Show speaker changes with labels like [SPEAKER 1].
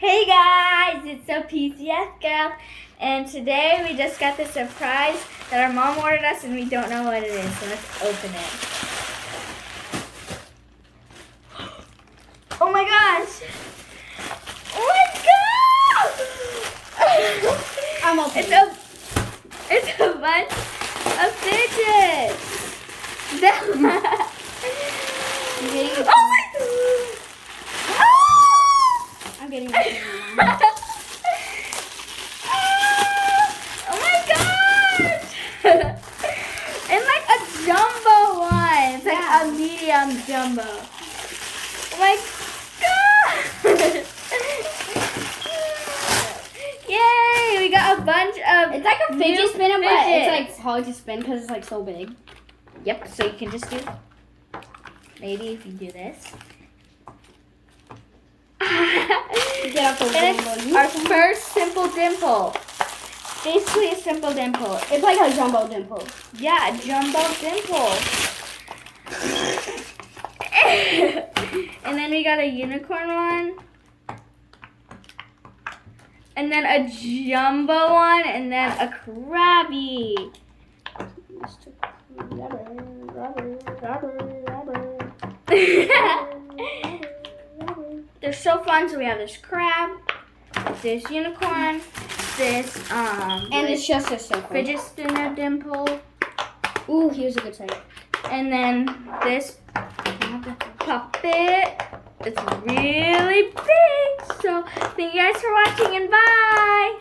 [SPEAKER 1] Hey guys, it's the PCS girl, and today we just got the surprise that our mom ordered us and we don't know what it is, so let's open it. Oh my gosh! Oh my god!
[SPEAKER 2] I'm opening.
[SPEAKER 1] It's a bunch of fidgets! Oh my!
[SPEAKER 2] I'm getting it.
[SPEAKER 1] Oh my gosh! It's like a jumbo one. It's like a medium jumbo. Oh my god! Yay! We got a bunch of.
[SPEAKER 2] It's like a fidget spinner, but
[SPEAKER 1] fidgets.
[SPEAKER 2] it's like hard to spin because it's like so big.
[SPEAKER 1] Yep. So you can just do. Maybe if you do this.
[SPEAKER 2] Get up the
[SPEAKER 1] And it's our first simple dimple. Basically a simple dimple.
[SPEAKER 2] It's like a jumbo dimple.
[SPEAKER 1] Yeah, a jumbo dimple. And then we got a unicorn one. And then a jumbo one. And then a Krabby. They're so fun. So we have this crab, this unicorn, this
[SPEAKER 2] And it's just a circle.
[SPEAKER 1] fidget spinner dimple,
[SPEAKER 2] Ooh, here's a good side.
[SPEAKER 1] and then this puppet. It's really big. So thank you guys for watching and bye.